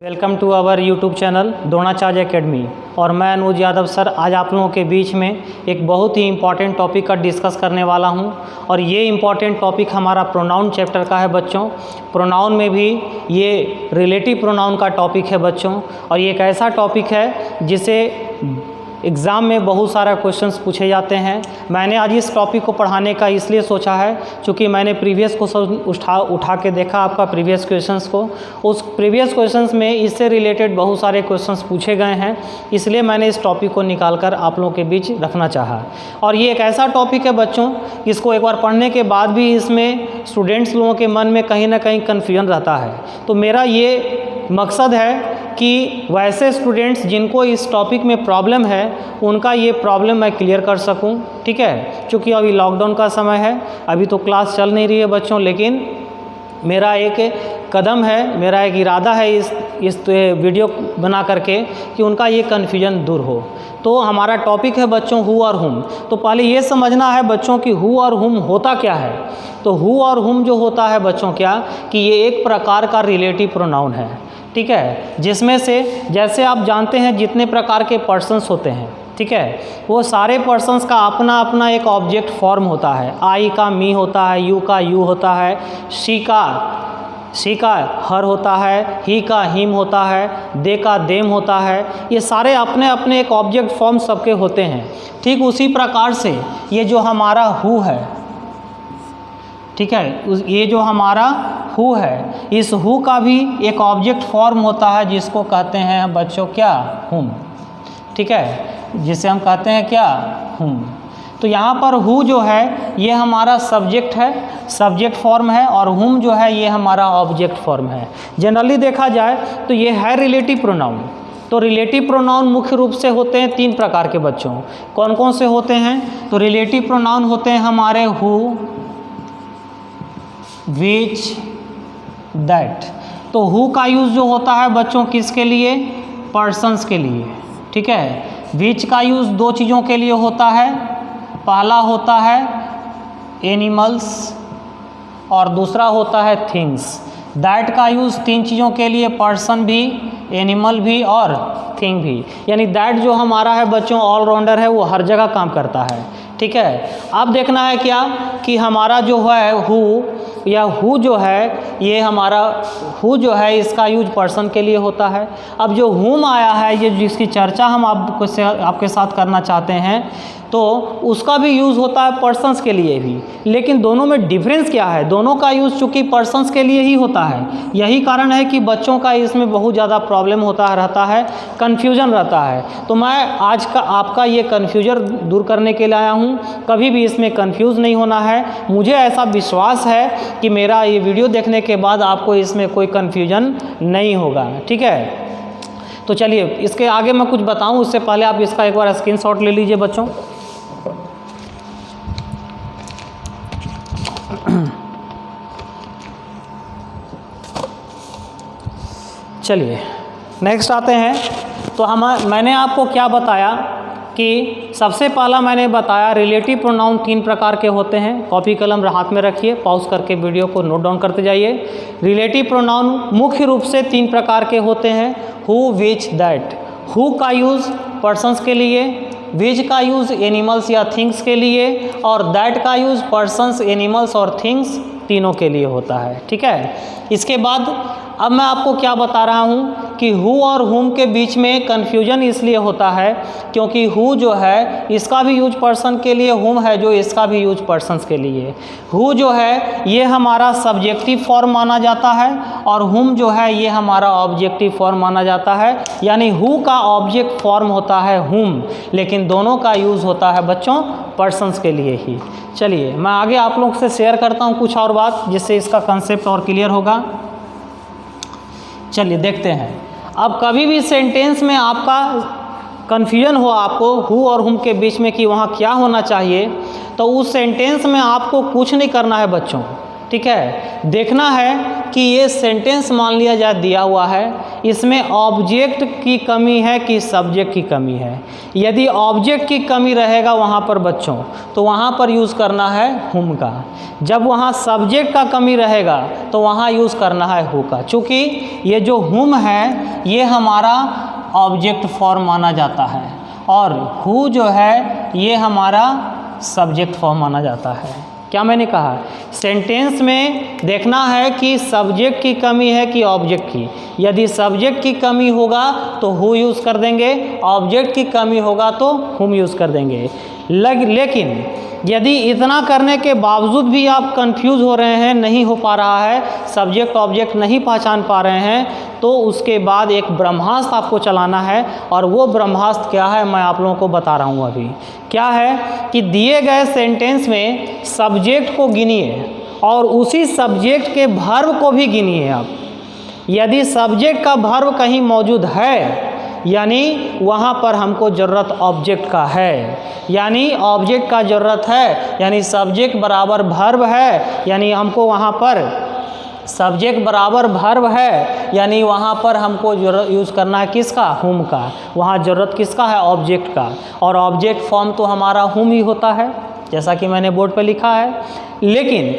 Welcome to our YouTube channel Dronacharya academy. और मैं अनुज Yadav sir आज आप लोगों के बीच में एक बहुत ही इम्पॉर्टेंट टॉपिक का डिस्कस करने वाला हूं। और ये इम्पॉर्टेंट टॉपिक हमारा प्रोनाउन चैप्टर का है बच्चों। प्रोनाउन में भी ये रिलेटिव प्रोनाउन का टॉपिक है बच्चों। और ये एक ऐसा टॉपिक है जिसे एग्ज़ाम में बहुत सारा क्वेश्चंस पूछे जाते हैं। मैंने आज इस टॉपिक को पढ़ाने का इसलिए सोचा है क्योंकि मैंने प्रीवियस क्वेश्चन उठा के देखा आपका प्रीवियस क्वेश्चंस को। उस प्रीवियस क्वेश्चंस में इससे रिलेटेड बहुत सारे क्वेश्चंस पूछे गए हैं, इसलिए मैंने इस टॉपिक को निकाल कर आप लोगों के बीच रखना चाहा। और ये एक ऐसा टॉपिक है बच्चों, इसको एक बार पढ़ने के बाद भी इसमें स्टूडेंट्स लोगों के मन में कहीं ना कहीं कन्फ्यूजन रहता है। तो मेरा ये मकसद है कि वैसे स्टूडेंट्स जिनको इस टॉपिक में प्रॉब्लम है उनका ये प्रॉब्लम मैं क्लियर कर सकूं, ठीक है। क्योंकि अभी लॉकडाउन का समय है, अभी तो क्लास चल नहीं रही है बच्चों, लेकिन मेरा एक कदम है, मेरा एक इरादा है इस वीडियो बना करके कि उनका ये कन्फ्यूजन दूर हो। तो हमारा टॉपिक है बच्चों हु और हुम। तो पहले ये समझना है बच्चों कि हु और हुम होता क्या है। तो हु और हुम जो होता है बच्चों क्या कि ये एक प्रकार का रिलेटिव प्रोनाउन है, ठीक है। जिसमें से जैसे आप जानते हैं जितने प्रकार के पर्सन्स होते हैं, ठीक है, वो सारे पर्सन्स का अपना अपना एक ऑब्जेक्ट फॉर्म होता है। आई का मी होता है, यू का यू होता है, शी का हर होता है, ही का हिम होता है, दे का देम होता है। ये सारे अपने अपने एक ऑब्जेक्ट फॉर्म सबके होते हैं। ठीक उसी प्रकार से ये जो हमारा हु है, ठीक है, ये जो हमारा हु है, इस हु का भी एक ऑब्जेक्ट फॉर्म होता है जिसको कहते हैं बच्चों क्या, हुम, ठीक है, जिसे हम कहते हैं क्या, हुम। तो यहाँ पर हु जो है ये हमारा सब्जेक्ट है, सब्जेक्ट फॉर्म है, और हुम जो है ये हमारा ऑब्जेक्ट फॉर्म है। जनरली देखा जाए तो ये है रिलेटिव प्रोनाउन। तो रिलेटिव प्रोनाउन मुख्य रूप से होते हैं तीन प्रकार के बच्चों। कौन कौन से होते हैं? तो रिलेटिव प्रोनाउन होते हैं हमारे हु, विच, दैट। तो हु का यूज़ जो होता है बच्चों किसके लिए? पर्सन्स के लिए, ठीक है। विच का यूज़ दो चीज़ों के लिए होता है, पहला होता है एनिमल्स और दूसरा होता है थिंग्स। दैट का यूज़ तीन चीज़ों के लिए, पर्सन भी, एनिमल भी और थिंग भी। यानी दैट जो हमारा है बच्चों ऑलराउंडर है, वो हर जगह काम करता है, ठीक है। अब देखना है क्या कि हमारा जो है हु या हु जो है ये हमारा हु जो है इसका यूज पर्सन के लिए होता है। अब जो हुम आया है ये जिसकी चर्चा हम आपके साथ करना चाहते हैं, तो उसका भी यूज़ होता है पर्सन्स के लिए भी। लेकिन दोनों में डिफरेंस क्या है? दोनों का यूज़ चूँकि पर्सन्स के लिए ही होता है, यही कारण है कि बच्चों का इसमें बहुत ज़्यादा प्रॉब्लम होता रहता है, कन्फ्यूजन रहता है। तो मैं आज का आपका ये कन्फ्यूजन दूर करने के लिए आया हूँ। कभी भी इसमें कन्फ्यूज़ नहीं होना है। मुझे ऐसा विश्वास है कि मेरा ये वीडियो देखने के बाद आपको इसमें कोई कन्फ्यूजन नहीं होगा, ठीक है। तो चलिए इसके आगे मैं कुछ बताऊँ उससे पहले आप इसका एक बार स्क्रीनशॉट ले लीजिए बच्चों। चलिए नेक्स्ट आते हैं। तो मैंने आपको क्या बताया कि सबसे पहला मैंने बताया रिलेटिव प्रोनाउन तीन प्रकार के होते हैं। कॉपी कलम हाथ में रखिए, पॉज करके वीडियो को नोट डाउन करते जाइए। रिलेटिव प्रोनाउन मुख्य रूप से तीन प्रकार के होते हैं, हु, विच, दैट। हु का यूज़ पर्सन्स के लिए, विच का यूज़ एनिमल्स या थिंग्स के लिए, और दैट का यूज़ पर्सन्स, एनिमल्स और थिंग्स तीनों के लिए होता है, ठीक है। इसके बाद अब मैं आपको क्या बता रहा हूँ कि हु और हुम के बीच में कन्फ्यूजन इसलिए होता है क्योंकि हु जो है इसका भी यूज पर्सन के लिए, हुम है जो इसका भी यूज पर्सन्स के लिए। हु जो है ये हमारा सब्जेक्टिव फॉर्म माना जाता है और हुम जो है ये हमारा ऑब्जेक्टिव फॉर्म माना जाता है। यानी हु का ऑब्जेक्ट फॉर्म होता है हुम, लेकिन दोनों का यूज़ होता है बच्चों पर्सन्स के लिए ही। चलिए मैं आगे आप लोग से शेयर करता हूँ कुछ और बात जिससे इसका कंसेप्ट और क्लियर होगा। चलिए देखते हैं। अब कभी भी सेंटेंस में आपका कन्फ्यूजन हो आपको हु और हुम के बीच में कि वहाँ क्या होना चाहिए, तो उस सेंटेंस में आपको कुछ नहीं करना है बच्चों, ठीक है। देखना है कि ये सेंटेंस मान लिया जाए दिया हुआ है, इसमें ऑब्जेक्ट की कमी है कि सब्जेक्ट की कमी है। यदि ऑब्जेक्ट की कमी रहेगा वहाँ पर बच्चों, तो वहाँ पर यूज़ करना है हुम का। जब वहाँ सब्जेक्ट का कमी रहेगा तो वहाँ यूज़ करना है हु का। चूँकि ये जो हुम है ये हमारा ऑब्जेक्ट फॉर्म माना जाता है और हु जो है ये हमारा सब्जेक्ट फॉर्म माना जाता है। क्या मैंने कहा? सेंटेंस में देखना है कि सब्जेक्ट की कमी है कि ऑब्जेक्ट की। यदि सब्जेक्ट की कमी होगा तो हु यूज़ कर देंगे, ऑब्जेक्ट की कमी होगा तो हुम यूज़ कर देंगे। लेकिन यदि इतना करने के बावजूद भी आप कंफ्यूज हो रहे हैं, नहीं हो पा रहा है, सब्जेक्ट ऑब्जेक्ट नहीं पहचान पा रहे हैं, तो उसके बाद एक ब्रह्मास्त्र आपको चलाना है। और वो ब्रह्मास्त्र क्या है मैं आप लोगों को बता रहा हूँ अभी। क्या है कि दिए गए सेंटेंस में सब्जेक्ट को गिनिए और उसी सब्जेक्ट के वर्ब को भी गिनिए आप। यदि सब्जेक्ट का वर्ब कहीं मौजूद है यानी वहाँ पर हमको ज़रूरत ऑब्जेक्ट का है, यानी ऑब्जेक्ट का ज़रूरत है, यानी सब्जेक्ट बराबर वर्ब है, यानी हमको वहाँ पर सब्जेक्ट बराबर वर्ब है, यानी वहाँ पर हमको यूज़ करना है किसका? हुम का। वहाँ ज़रूरत किसका है? ऑब्जेक्ट का। और ऑब्जेक्ट फॉर्म तो हमारा हुम ही होता है, जैसा कि मैंने बोर्ड पर लिखा है। लेकिन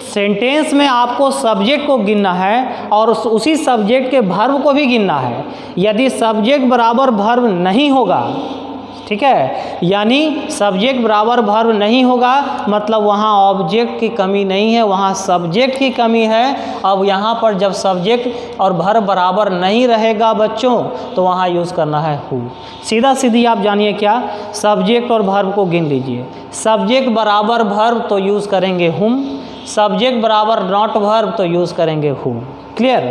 सेंटेंस में आपको सब्जेक्ट को गिनना है और उसी सब्जेक्ट के वर्ब को भी गिनना है। यदि सब्जेक्ट बराबर वर्ब नहीं होगा, ठीक है, यानी सब्जेक्ट बराबर वर्ब नहीं होगा मतलब वहाँ ऑब्जेक्ट की कमी नहीं है, वहाँ सब्जेक्ट की कमी है। अब यहाँ पर जब सब्जेक्ट और वर्ब बराबर नहीं रहेगा बच्चों तो वहाँ यूज़ करना है हु। सीधा सीधी आप जानिए क्या, सब्जेक्ट और वर्ब को गिन लीजिए। सब्जेक्ट बराबर वर्ब तो यूज़ करेंगे हुम, सब्जेक्ट बराबर नॉट वर्ब तो यूज़ करेंगे हु। क्लियर?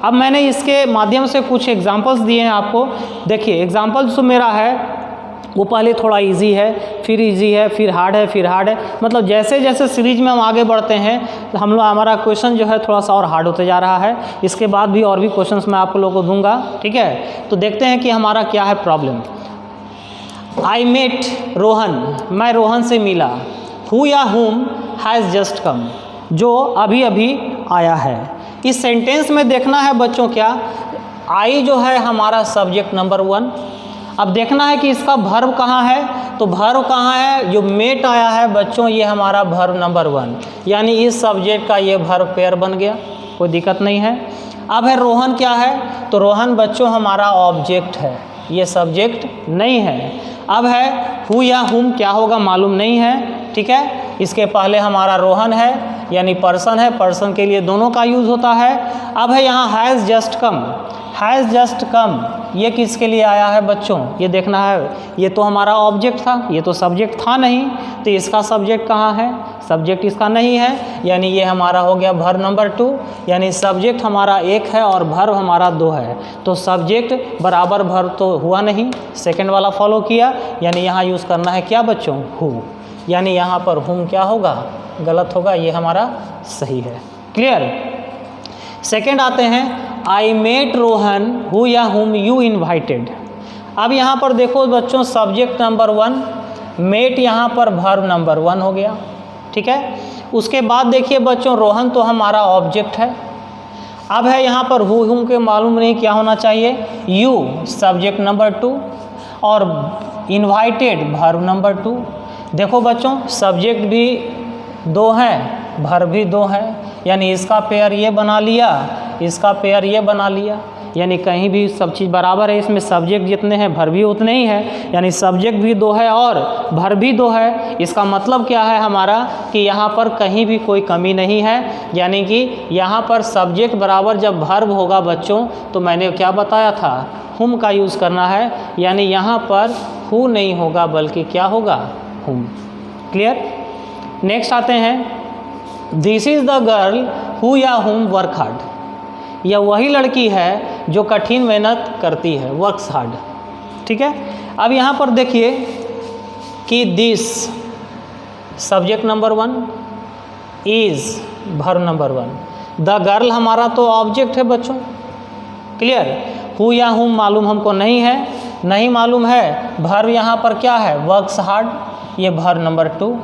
अब मैंने इसके माध्यम से कुछ एग्जांपल्स दिए हैं आपको। देखिए एग्जांपल जो मेरा है वो पहले थोड़ा इजी है, फिर इजी है, फिर हार्ड है, फिर हार्ड है। मतलब जैसे जैसे सीरीज में हम आगे बढ़ते हैं तो हमारा क्वेश्चन जो है थोड़ा सा और हार्ड होते जा रहा है। इसके बाद भी और भी क्वेश्चंस मैं आप लोगों को दूंगा, ठीक है। तो देखते हैं कि हमारा क्या है प्रॉब्लम। आई मेट रोहन, मैं रोहन से मिला। हु या हुम हैज़ जस्ट कम, जो अभी अभी आया है। इस सेंटेंस में देखना है बच्चों क्या, आई जो है हमारा सब्जेक्ट नंबर 1। अब देखना है कि इसका वर्ब कहाँ है, तो वर्ब कहाँ है, जो मेट आया है बच्चों ये हमारा वर्ब नंबर 1, यानी इस सब्जेक्ट का ये वर्ब पेयर बन गया, कोई दिक्कत नहीं है। अब है रोहन क्या है, तो रोहन बच्चों हमारा ऑब्जेक्ट है, ये सब्जेक्ट नहीं है। अब है हु या हुम क्या होगा मालूम नहीं है, ठीक है। इसके पहले हमारा रोहन है यानी पर्सन है, पर्सन के लिए दोनों का यूज़ होता है। अब है यहाँ has just come, has just come ये किसके लिए आया है बच्चों, ये देखना है। ये तो हमारा ऑब्जेक्ट था, ये तो सब्जेक्ट था नहीं, तो इसका सब्जेक्ट कहाँ है, सब्जेक्ट इसका नहीं है, यानी ये हमारा हो गया वर्ब नंबर 2, यानी सब्जेक्ट हमारा 1 है और वर्ब हमारा 2 है। तो सब्जेक्ट बराबर वर्ब तो हुआ नहीं, सेकंड वाला फॉलो किया, यानी यहाँ यूज़ करना है क्या बच्चों, हु, यानी यहाँ पर हुम क्या होगा, गलत होगा, ये हमारा सही है। क्लियर? सेकंड आते हैं, आई मेट रोहन हु या हुम यू इन्वाइटेड। अब यहाँ पर देखो बच्चों सब्जेक्ट नंबर 1, मेट यहाँ पर वर्ब नंबर 1 हो गया, ठीक है। उसके बाद देखिए बच्चों रोहन तो हमारा ऑब्जेक्ट है। अब है यहाँ पर हु हुम के मालूम नहीं क्या होना चाहिए, यू सब्जेक्ट नंबर 2 और इन्वाइटेड वर्ब नंबर 2। देखो बच्चों सब्जेक्ट भी 2 हैं, वर्ब भी 2 है, यानी इसका पेयर ये बना लिया, इसका पेयर ये बना लिया, यानी कहीं भी सब चीज़ बराबर है। इसमें सब्जेक्ट जितने हैं वर्ब भी उतने ही है, यानी सब्जेक्ट भी 2 है और वर्ब भी 2 है। इसका मतलब क्या है हमारा कि यहाँ पर कहीं भी कोई कमी नहीं है, यानी कि यहाँ पर सब्जेक्ट बराबर जब वर्ब होगा बच्चों तो मैंने क्या बताया था, हुम का यूज़ करना है, यानी यहाँ पर हु नहीं होगा बल्कि क्या होगा, हुम। क्लियर? नेक्स्ट आते हैं, this is the girl who या हुम वर्क हार्ड। यह वही लड़की है जो कठिन मेहनत करती है, वर्क्स हार्ड, ठीक है। अब यहाँ पर देखिए कि this subject number 1, is verb number 1, the girl हमारा तो ऑब्जेक्ट है बच्चों। क्लियर? हु या हुम मालूम हमको नहीं है, नहीं मालूम है। वर्ब यहाँ पर क्या है, वर्क्स हार्ड, ये वर्ब नंबर 2,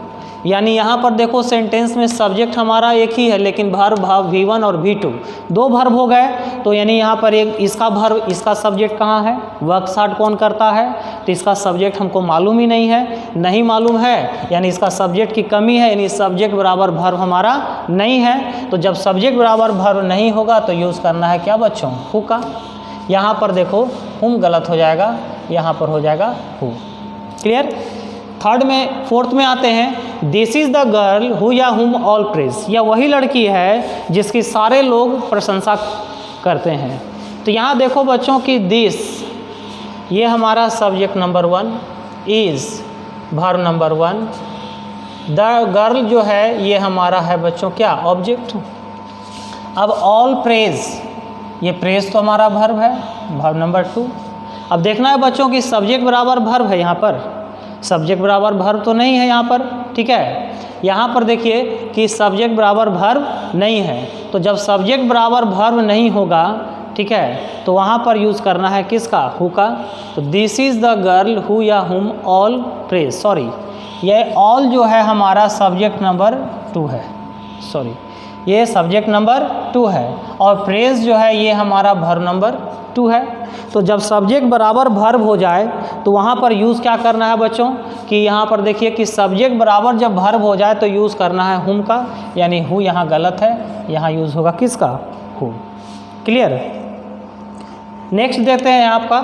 यानी यहाँ पर देखो सेंटेंस में सब्जेक्ट हमारा एक ही है, लेकिन वर्ब V1 और V2 दो वर्ब हो गए। तो यानी यहाँ पर एक इसका वर्ब, इसका सब्जेक्ट कहाँ है, वर्क स्टार्ट कौन करता है, तो इसका सब्जेक्ट हमको मालूम ही नहीं है, नहीं मालूम है यानी इसका सब्जेक्ट की कमी है, यानी सब्जेक्ट बराबर वर्ब हमारा नहीं है। तो जब सब्जेक्ट बराबर वर्ब नहीं होगा तो यूज़ करना है क्या बच्चों, हु का। यहाँ पर देखो हुम गलत हो जाएगा, यहाँ पर हो जाएगा हु। क्लियर। फोर्थ में आते हैं, this is the girl who या हुम ऑल प्रेज, यह वही लड़की है जिसकी सारे लोग प्रशंसा करते हैं। तो यहाँ देखो बच्चों कि दिस ये हमारा subject number 1, is verb number 1, the girl जो है ये हमारा है बच्चों क्या, ऑब्जेक्ट। अब ऑल प्रेज, ये प्रेज तो हमारा वर्ब है, वर्ब नंबर 2। अब देखना है बच्चों कि सब्जेक्ट बराबर वर्ब है, यहाँ पर सब्जेक्ट बराबर वर्ब तो नहीं है यहाँ पर, ठीक है। यहाँ पर देखिए कि सब्जेक्ट बराबर वर्ब नहीं है, तो जब सब्जेक्ट बराबर वर्ब नहीं होगा, ठीक है, तो वहाँ पर यूज़ करना है किसका, हु का। तो this is the girl who या हुम ऑल प्रेज, सॉरी ये ऑल जो है हमारा सब्जेक्ट नंबर 2 है, सॉरी ये सब्जेक्ट नंबर 2 है, और प्रेज जो है ये हमारा वर्ब नंबर 2 है। तो जब सब्जेक्ट बराबर वर्ब हो जाए तो वहाँ पर यूज़ क्या करना है बच्चों कि यहाँ पर देखिए कि सब्जेक्ट बराबर जब वर्ब हो जाए तो यूज़ करना है हुम का, यानी हु यहाँ गलत है, यहाँ यूज़ होगा किसका, हु। क्लियर। नेक्स्ट देखते हैं आपका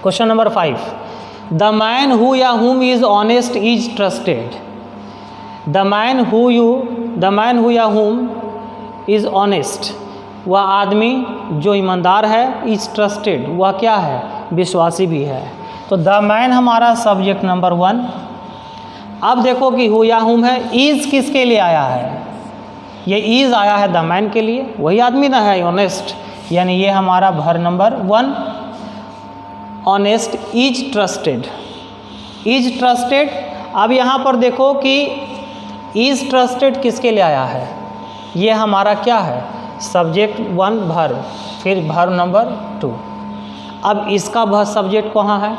question number 5, the man who या हुम is honest is trusted. The man who या हुम इज़ ऑनेस्ट, वह आदमी जो ईमानदार है, इज ट्रस्टेड वह क्या है, विश्वासी भी है। तो द मैन हमारा सब्जेक्ट नंबर 1। अब देखो कि हु या हुम है, इज किसके लिए आया है, ये इज आया है द मैन के लिए, वही आदमी ना है ऑनेस्ट, यानी ये हमारा verb number 1। Honest is trusted, is trusted. अब यहाँ पर देखो कि इज ट्रस्टेड किसके लिए आया है, ये हमारा क्या है, सब्जेक्ट 1 वर्ब, फिर वर्ब नंबर 2। अब इसका सब्जेक्ट कहाँ है,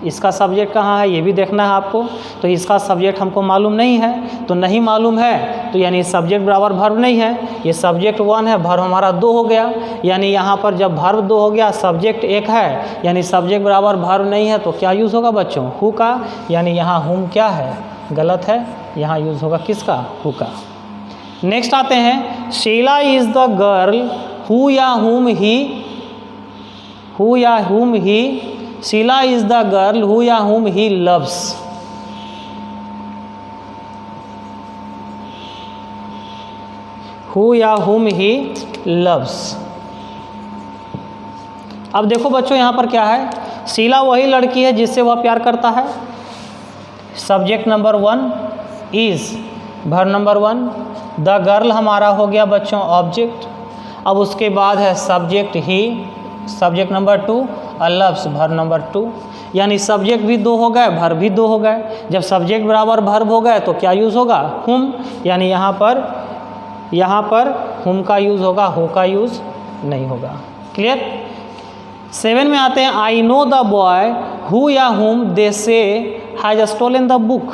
इसका सब्जेक्ट कहाँ है ये भी देखना है आपको। तो इसका सब्जेक्ट हमको मालूम नहीं है, तो नहीं मालूम है तो यानी सब्जेक्ट बराबर वर्ब नहीं है, ये सब्जेक्ट 1 है, वर्ब हमारा 2 हो गया, यानी यहाँ पर जब वर्ब 2 हो गया सब्जेक्ट 1 है, यानी सब्जेक्ट बराबर वर्ब नहीं है, तो क्या यूज़ होगा बच्चों, हु का। यानी यहाँ हुम क्या है, गलत है, यहाँ यूज़ होगा किसका, हु का। नेक्स्ट आते हैं, Sheela is the girl who या whom he, Sheela is the girl who या हुम ही लव्स। हु या हुम ही लव्स। अब देखो बच्चों यहाँ पर क्या है, शीला वही लड़की है जिससे वह प्यार करता है, subject number 1 is verb number 1, the girl हमारा हो गया बच्चों ऑब्जेक्ट। अब उसके बाद है सब्जेक्ट ही, subject number 2, loves verb number 2, यानी सब्जेक्ट भी 2 हो गए, वर्ब भी 2 हो गए। जब सब्जेक्ट बराबर वर्ब हो गए तो क्या यूज़ होगा, हुम, यानी यहाँ पर हुम का यूज़ होगा, हु का यूज़ नहीं होगा। क्लियर। 7 में आते हैं, I know the boy who या whom they say has stolen the book.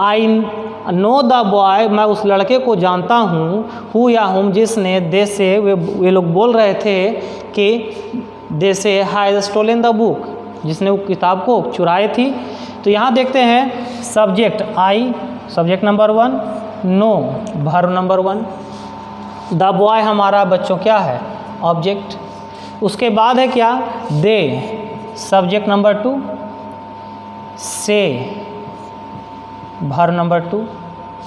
I know the boy, मैं उस लड़के को जानता हूँ, हु या हुम जिसने, दे से वे लोग बोल रहे थे कि दे say has stolen the book, जिसने वो किताब को चुराई थी। तो यहाँ देखते हैं subject I, subject number 1, no verb number 1, the boy हमारा बच्चों क्या है, ऑब्जेक्ट। उसके बाद है क्या, दे सब्जेक्ट नंबर 2, से वर्ब नंबर 2,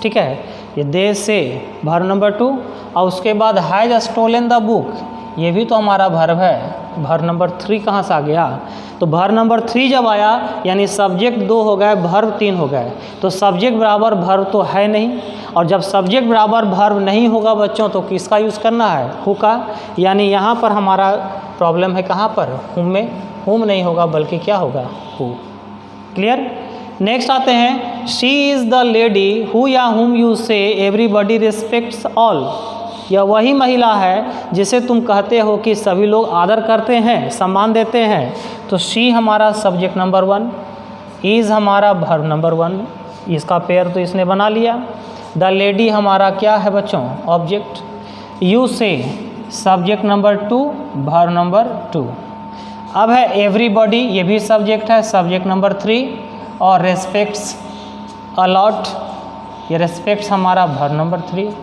ठीक है, ये दे से वर्ब नंबर 2, और उसके बाद हैज स्टोलन द बुक, ये भी तो हमारा वर्ब है, वर्ब नंबर 3 कहाँ से आ गया, तो वर्ब नंबर 3 जब आया यानी सब्जेक्ट 2 हो गए, वर्ब 3 हो गए, तो सब्जेक्ट बराबर वर्ब तो है नहीं, और जब सब्जेक्ट बराबर वर्ब नहीं होगा बच्चों तो किसका यूज़ करना है, हु का। यानी यहाँ पर हमारा प्रॉब्लम है कहाँ पर, हुम में, हुम नहीं होगा बल्कि क्या होगा, हु। क्लियर। नेक्स्ट आते हैं, she is the lady who या हुम यू से एवरीबॉडी रिस्पेक्ट्स ऑल। यह वही महिला है जिसे तुम कहते हो कि सभी लोग आदर करते हैं, सम्मान देते हैं। तो शी हमारा सब्जेक्ट नंबर 1, इज़ हमारा वर्ब नंबर 1, इसका पेयर तो इसने बना लिया। द लेडी हमारा क्या है बच्चों, ऑब्जेक्ट। यू से सब्जेक्ट नंबर 2, वर्ब नंबर 2। अब है एवरीबॉडी, ये भी सब्जेक्ट है, सब्जेक्ट नंबर 3। और रेस्पेक्ट्स अलॉट, ये रेस्पेक्ट्स हमारा वर्ब नंबर 3।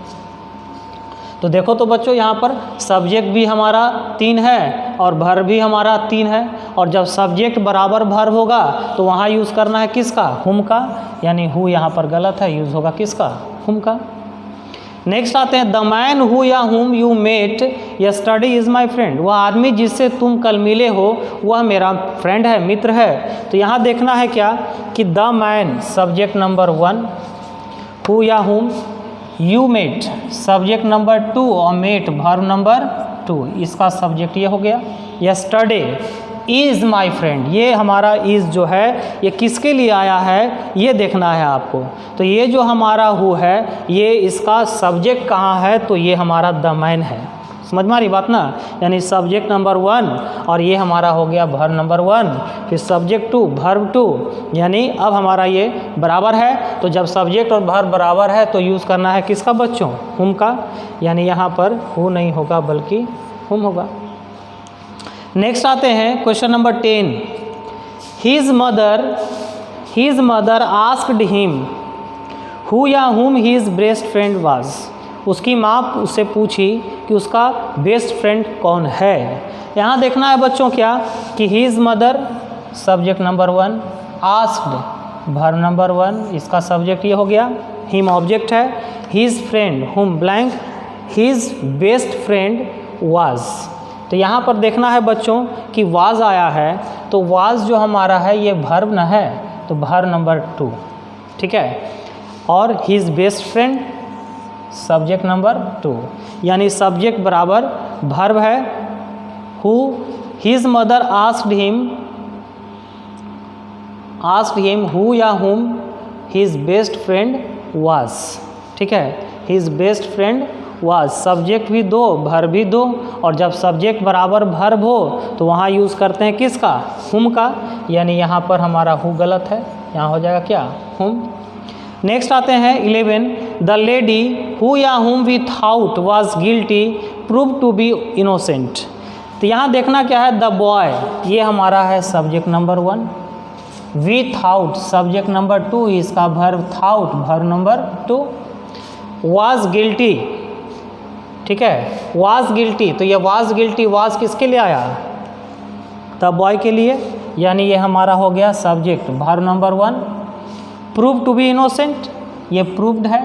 तो देखो तो बच्चों यहाँ पर सब्जेक्ट भी हमारा 3 है और वर्ब भी हमारा 3 है। और जब सब्जेक्ट बराबर वर्ब होगा तो वहाँ यूज़ करना है किसका, हुम का, यानी हु यहाँ पर गलत है, यूज़ होगा किसका, हुम का। नेक्स्ट आते हैं, द मैन हु या whom you met yesterday is my friend. वह आदमी जिससे तुम कल मिले हो वह मेरा फ्रेंड है, मित्र है। तो यहाँ देखना है क्या कि the man subject number 1, who या whom, you met subject number 2 और मेट वर्ब नंबर 2, इसका सब्जेक्ट ये हो गया। यस्टरडे इज़ माई फ्रेंड, ये हमारा इज़ जो है ये किसके लिए आया है ये देखना है आपको। तो ये जो हमारा हु है ये इसका सब्जेक्ट कहाँ है, तो ये हमारा द मैन है। समझ में आ रही बात ना, यानी सब्जेक्ट नंबर 1 और ये हमारा हो गया वर्ब नंबर 1, फिर सब्जेक्ट 2 वर्ब 2, यानी अब हमारा ये बराबर है। तो जब सब्जेक्ट और वर्ब बराबर है तो यूज़ करना है किसका बच्चों, हुम का, यानी यहाँ पर हु नहीं होगा बल्कि हुम होगा। नेक्स्ट आते हैं question number 10। His mother asked him who या हुम हिज बेस्ट फ्रेंड वाज। उसकी माँ उससे पूछी कि उसका बेस्ट फ्रेंड कौन है। यहाँ देखना है बच्चों क्या कि his mother subject number 1, asked verb number 1, इसका सब्जेक्ट ये हो गया, हिम ऑब्जेक्ट है, हिज फ्रेंड हुम blank, his best friend was. तो यहाँ पर देखना है बच्चों कि वाज आया है, तो वाज जो हमारा है ये वर्ब न है, तो वर्ब नंबर 2, ठीक है। और his best friend subject number 2, यानी सब्जेक्ट बराबर वर्ब है। Who his mother asked him who या हुम हिज बेस्ट फ्रेंड वाज, ठीक है। His best friend was, subject भी 2 वर्ब भी 2, और जब सब्जेक्ट बराबर वर्ब हो तो वहाँ यूज़ करते हैं किसका, हुम का, यानी यहाँ पर हमारा हु गलत है, यहाँ हो जाएगा क्या, हुम। नेक्स्ट आते हैं 11। द लेडी हु या whom we thought was guilty proved to be innocent. तो यहाँ देखना क्या है, द बॉय ये हमारा है subject number 1, we thought subject number 2, इसका verb thought verb number 2, was guilty, ठीक है, वॉज गिल्टी। तो ये वॉज गिल्टी वॉज किसके लिए आया, द बॉय के लिए, यानी ये हमारा हो गया subject verb number 1। Prove to be innocent ये प्रूव्ड है।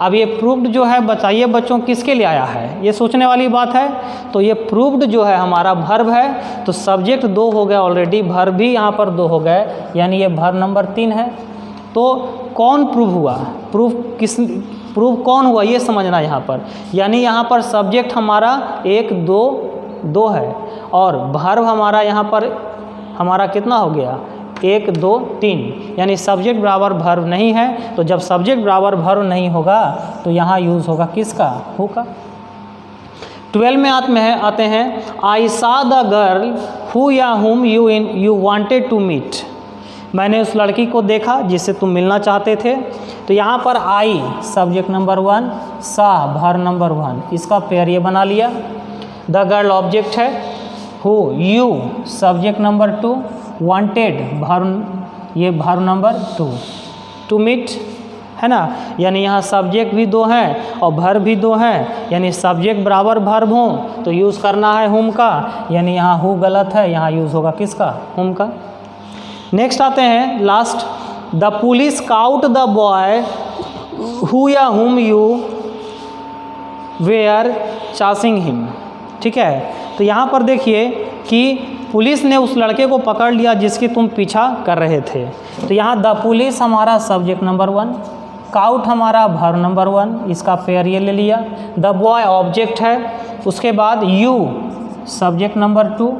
अब ये प्रूव्ड जो है बताइए बच्चों किसके लिए आया है, ये सोचने वाली बात है। तो ये प्रूव्ड जो है हमारा वर्ब है, तो सब्जेक्ट 2 हो गया ऑलरेडी, वर्ब भी यहाँ पर 2 हो गए, यानी ये वर्ब नंबर 3 है। तो कौन प्रूव हुआ, प्रूव कौन हुआ ये समझना यहाँ पर, यानी यहाँ पर सब्जेक्ट हमारा 1 2 है और वर्ब हमारा यहाँ पर हमारा कितना हो गया 1 2 3, यानी सब्जेक्ट बराबर वर्ब नहीं है। तो जब सब्जेक्ट बराबर वर्ब नहीं होगा तो यहाँ यूज़ होगा किसका, हु का। 12 में आते हैं आई सा द गर्ल हु या whom you wanted to meet. मैंने उस लड़की को देखा जिससे तुम मिलना चाहते थे। तो यहाँ पर आई सब्जेक्ट नंबर 1, सा वर्ब नंबर 1, इसका पेयर ये बना लिया। द गर्ल ऑब्जेक्ट है, who you subject number 2, wanted ये वर्ब नंबर 2, टू मीट है ना, यानी यहाँ सब्जेक्ट भी 2 हैं और वर्ब भी 2 हैं, यानी सब्जेक्ट बराबर वर्ब हो तो यूज़ करना है हुम का, यानी यहाँ हु गलत है, यहाँ यूज़ होगा किसका, हुम का। नेक्स्ट आते हैं last, the police cout the boy who या हुम यू वेयर चासिंग हिम, ठीक है। तो यहाँ पर देखिए कि पुलिस ने उस लड़के को पकड़ लिया जिसकी तुम पीछा कर रहे थे। तो यहाँ द पुलिस हमारा सब्जेक्ट नंबर 1, काउट हमारा वर्ब नंबर 1, इसका पेयर ये ले लिया। द बॉय ऑब्जेक्ट है, उसके बाद you subject number 2,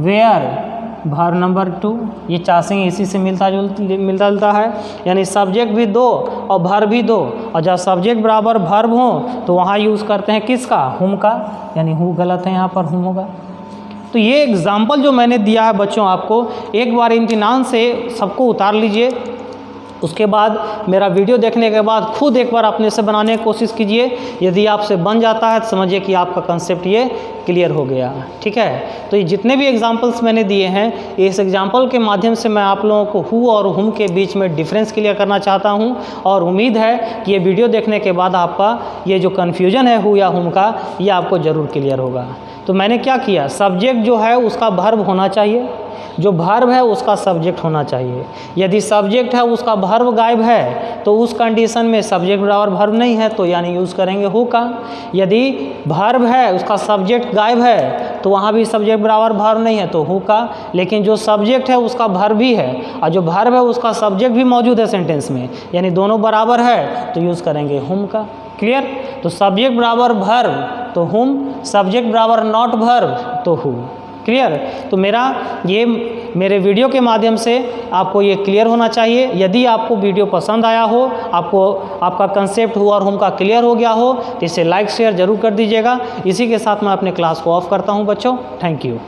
where verb number 2, ये चासिंग इसी से मिलता जुलता है, यानी सब्जेक्ट भी 2 और वर्ब भी 2, और जब सब्जेक्ट बराबर वर्ब हो तो वहाँ यूज़ करते हैं किसका, हुम का, यानी हु गलत है, यहाँ पर हुम होगा। तो ये एग्जाम्पल जो मैंने दिया है बच्चों आपको, एक बार इम्तिहान से सबको उतार लीजिए उसके बाद मेरा वीडियो देखने के बाद खुद एक बार अपने से बनाने की कोशिश कीजिए। यदि आपसे बन जाता है तो समझिए कि आपका कंसेप्ट ये क्लियर हो गया। ठीक है, तो ये जितने भी एग्जांपल्स मैंने दिए हैं, इस एग्जांपल के माध्यम से मैं आप लोगों को हु और हुम के बीच में डिफरेंस क्लियर करना चाहता हूँ। और उम्मीद है कि ये वीडियो देखने के बाद आपका ये जो कन्फ्यूजन है हु या हुम का, ये आपको ज़रूर क्लियर होगा। तो मैंने क्या किया, सब्जेक्ट जो है उसका वर्ब होना चाहिए, जो वर्ब है उसका सब्जेक्ट होना चाहिए। यदि सब्जेक्ट है उसका वर्ब गायब है तो उस कंडीशन में सब्जेक्ट बराबर वर्ब नहीं है, तो यानी यूज़ करेंगे हु का। यदि वर्ब है उसका सब्जेक्ट गायब है तो वहाँ भी सब्जेक्ट बराबर वर्ब नहीं है, तो हु का। लेकिन जो सब्जेक्ट है उसका वर्ब भी है और जो वर्ब है उसका सब्जेक्ट भी मौजूद है सेंटेंस में, यानी दोनों बराबर है, तो यूज़ करेंगे हुम का। क्लियर? तो सब्जेक्ट बराबर वर्ब तो हुम, सब्जेक्ट बराबर नॉट वर्ब तो हु। क्लियर? तो मेरे वीडियो के माध्यम से आपको ये क्लियर होना चाहिए। यदि आपको वीडियो पसंद आया हो, आपका कंसेप्ट हु और हुम का क्लियर हो गया हो, तो इसे लाइक शेयर ज़रूर कर दीजिएगा। इसी के साथ मैं अपने क्लास को ऑफ करता हूँ बच्चों। Thank you.